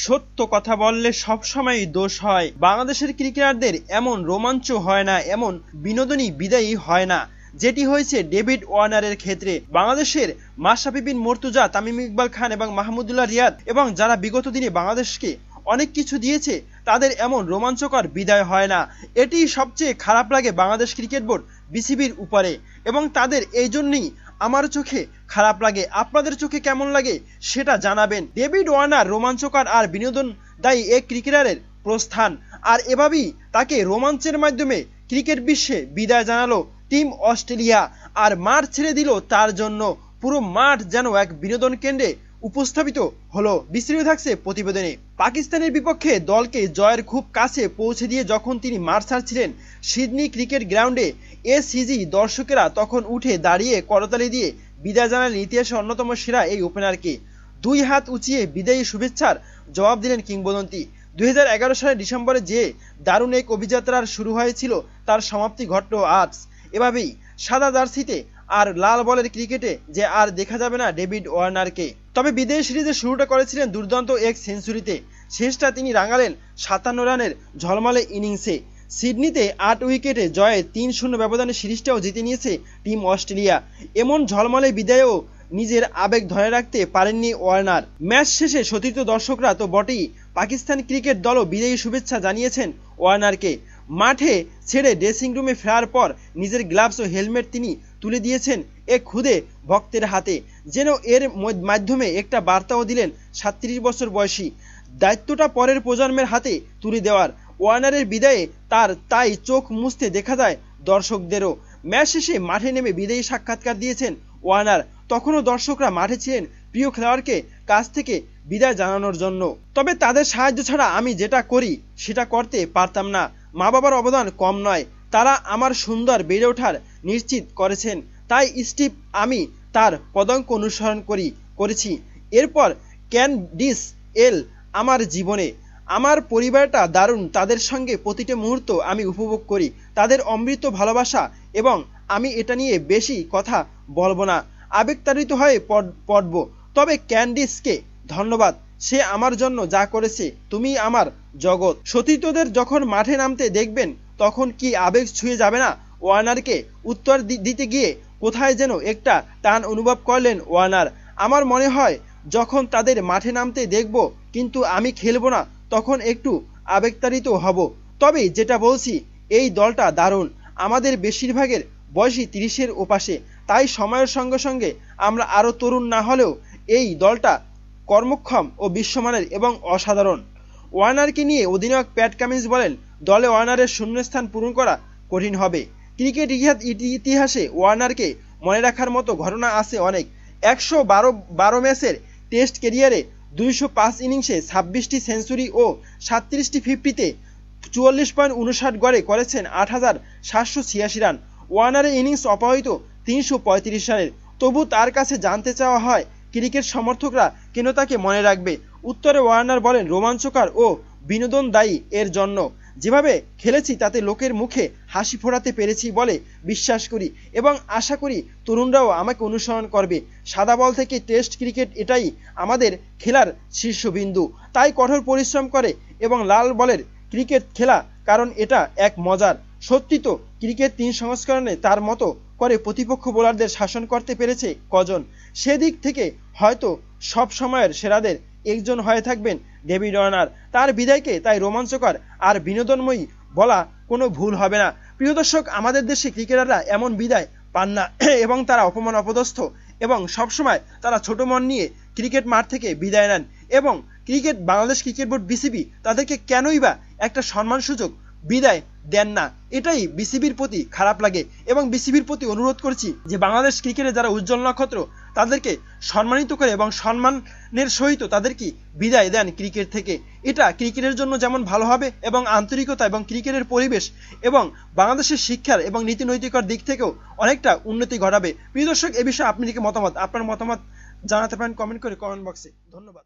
সত্য কথা বললে সবসময়ই দোষ হয়। বাংলাদেশের ক্রিকেটারদের এমন রোমাঞ্চ হয় না, এমন বিনোদনী বিদায়ী হয় না যেটি হয়েছে ডেভিড ওয়ার্নারের ক্ষেত্রে। বাংলাদেশের মাশরাফি বিন মুর্তজা, তামিম ইকবাল খান এবং মাহমুদুল্লাহ রিয়াদ এবং যারা বিগত দিনে বাংলাদেশকে অনেক কিছু দিয়েছে, তাদের এমন রোমাঞ্চকর বিদায় হয় না। এটি সবচেয়ে খারাপ লাগে বাংলাদেশ ক্রিকেট বোর্ড বিসিবির উপরে, এবং তাদের এই জন্যই আমার চোখে খারাপ লাগে। আপনাদের চোখে কেমন লাগে সেটা জানাবেন। ডেভিড ওয়ার্নার রোমাঞ্চকর আর বিনোদনদায়ী এক ক্রিকেটারের প্রস্থান, আর এভাবেই তাকে রোমাঞ্চের মাধ্যমে ক্রিকেট বিশ্বে বিদায় জানালো টিম অস্ট্রেলিয়া, আর মাঠ ছেড়ে দিল তার জন্য। পুরো মাঠ যেন এক বিনোদন কেন্দ্রে উপস্থাপিত হলো। বিস্তারিত থাকছে প্রতিবেদনে। পাকিস্তানের বিপক্ষে দলকে জয়ের খুব কাছে পৌঁছে দিয়ে যখন তিনি মাঠ ছাড়ছিলেন সিডনি ক্রিকেট গ্রাউন্ডে, এসিজি দর্শকেরা তখন উঠে দাঁড়িয়ে করতালি দিয়ে বিদায় জানালেন ইতিহাসে অন্যতম সেরা এই ওপেনারকে। দুই হাত উঁচিয়ে বিদায়ী শুভেচ্ছার জবাব দিলেন কিংবদন্তি। 2011 সালের ডিসেম্বরে যে দারুণ এক অভিযাত্রার শুরু হয়েছিল, তার সমাপ্তি ঘটল আজ। এভাবেই সাদা জার্সিতে আর লাল বলের ক্রিকেটে যে আর দেখা যাবে না ডেভিড ওয়ার্নারকে। তবে বিদেশি সিরিজের শুরুটা করেছিলেন দুর্দান্ত এক সেঞ্চুরিতে, শেষটা তিনি রাঙালেন 57 রানের ঝলমলে ইনিংসে। সিডনিতে 8 উইকেটে জয়ে 3-0 ব্যবধানে সিরিজটাও জিতে নিয়েছে টিম অস্ট্রেলিয়া। এমন ঝলমলে বিদায়েও নিজের আবেগ ধরে রাখতে পারেননি ওয়ার্নার। ম্যাচ শেষে সতীর্থ দর্শকরা তো বটেই, পাকিস্তান ক্রিকেট দলও বিদায়ী শুভেচ্ছা জানিয়েছেন ওয়ার্নারকে। মাঠে ছেড়ে ড্রেসিং রুমে ফেরার পর নিজের গ্লাভস ও হেলমেট তিনি তুলে দিয়েছেন এক খুদে ভক্তের হাতে, যেন এর মাধ্যমে একটা বার্তাও দিলেন 37 বছর বয়সী। দায়িত্বটা পরের প্রজন্মের হাতে তুলে দেওয়ার। ওয়ার্নারের বিদায়ে তাই চোখ মুছতে দেখা যায় দর্শকদেরও। ম্যাচ শেষে মাঠে নেমে বিদায়ী সাক্ষাৎকার দিয়েছেন ওয়ার্নার। তখনও দর্শকরা মাঠে ছিলেন প্রিয় খেলোয়াড়কে কাছ থেকে বিদায় জানানোর জন্য। তবে তাদের সাহায্য ছাড়া আমি যেটা করি সেটা করতে পারতাম না। মা বাবার অবদান কম নয়, তারা আমার সুন্দর বেড়ে ওঠার নিশ্চিত করেছেন, তাই স্টিভ আমি তার পদাঙ্ক অনুসরণ করেছি। এরপর ক্যান্ডিস এল আমার জীবনে। আমার পরিবারটা দারুণ, তাদের সঙ্গে প্রতিটা মুহূর্ত আমি উপভোগ করি, তাদের অমৃত ভালোবাসা, এবং আমি এটা নিয়ে বেশি কথা বলবো না, আবেগতাড়িত হয়ে পড়ব। তবে ক্যান্ডিসকে ধন্যবাদ, সে আমার জন্য যা করেছে। তুমি আমার জগৎ। সতীর্থদের যখন মাঠে নামতে দেখবেন তখন কি আবেগ ছুঁয়ে যাবে না? ওয়ার্নারকে উত্তর দিতে গিয়ে কোথায় যেন একটা টান অনুভব করলেন ওয়ার্নার। আমার মনে হয় যখন তাদের মাঠে নামতে দেখব কিন্তু আমি খেলবো না, তখন একটু আবেগতাড়িত হব। তবে যেটা বলছি, এই দলটা দারুণ। আমাদের বেশিরভাগের বয়সী 30-এর ওপাশে, তাই সময়ের সঙ্গে সঙ্গে আমরা আরও তরুণ না হলেও এই দলটা কর্মক্ষম ও বিশ্বমানের এবং অসাধারণ। ওয়ার্নারকে নিয়ে অধিনায়ক প্যাট কামিন্স বলেন, দলে ওয়ার্নারের শূন্যস্থান পূরণ করা কঠিন হবে। ক্রিকেট ইতিহাসে ওয়ার্নারকে মনে রাখার মতো ঘটনা আছে অনেক। 112 ম্যাচের টেস্ট ক্যারিয়ারে 205 ইনিংসে 26টি সেঞ্চুরি ও 37টি 50-তে 44.59 গড়ে করেছেন 8,786 রান। ওয়ার্নারের ইনিংস অপহৃত 335 রানের। তবু তার কাছে জানতে চাওয়া হয় ক্রিকেট সমর্থকরা কেন তাকে মনে রাখবে। উত্তরে ওয়ার্নার বলেন, রোমাঞ্চকর ও বিনোদনদায়ী এর জন্য। যেভাবে খেলেছি তাতে লোকের মুখে হাসি ফোটাতে পেরেছি বলে বিশ্বাস করি, এবং আশা করি তরুণরাও আমাকে অনুসরণ করবে। সাদা বল থেকে টেস্ট ক্রিকেট, এটাই আমাদের খেলার শীর্ষবিন্দু। তাই কঠোর পরিশ্রম করে এবং লাল বলের ক্রিকেট খেলা, কারণ এটা এক মজার। সত্যি তো, ক্রিকেট 3 সংস্করণে তার মতো করে প্রতিপক্ষ বোলারদের শাসন করতে পেরেছে কজন? সেদিক থেকে হয়তো সব সময়ের সেরাদের একজন হয়ে থাকবেন ডেভিড ওয়ার্নার। তার বিদায়কে তাই রোমাঞ্চকর আর বিনোদনময়ী বলা কোনো ভুল হবে না। প্রিয় দর্শক, আমাদের দেশে ক্রিকেটাররা এমন বিদায় পান না, এবং তারা অপমান অপদস্থ, এবং সবসময় তারা ছোট মন নিয়ে ক্রিকেট মাঠ থেকে বিদায় নেন। এবং বাংলাদেশ ক্রিকেট বোর্ড বিসিবি তাদেরকে কেনই বা একটা সম্মানসূচক বিদায় দেন না, এটাই বিসিবির প্রতি খারাপ লাগে। এবং বিসিবির প্রতি অনুরোধ করছি যে বাংলাদেশ ক্রিকেটে যারা উজ্জ্বল নক্ষত্র তাদেরকে সম্মানিত করে এবং সম্মানের সহিত তাদেরকে বিদায় দেন ক্রিকেট থেকে। এটা ক্রিকেটের জন্য যেমন ভালো হবে, এবং আন্তরিকতা এবং ক্রিকেটের পরিবেশ এবং বাংলাদেশের শিক্ষার এবং নীতি নৈতিকতার দিক থেকেও অনেকটা উন্নতি ঘটাবে। প্রিয় দর্শক, এ বিষয়ে আপনার মতামত জানাতে পারেন কমেন্ট বক্সে। ধন্যবাদ।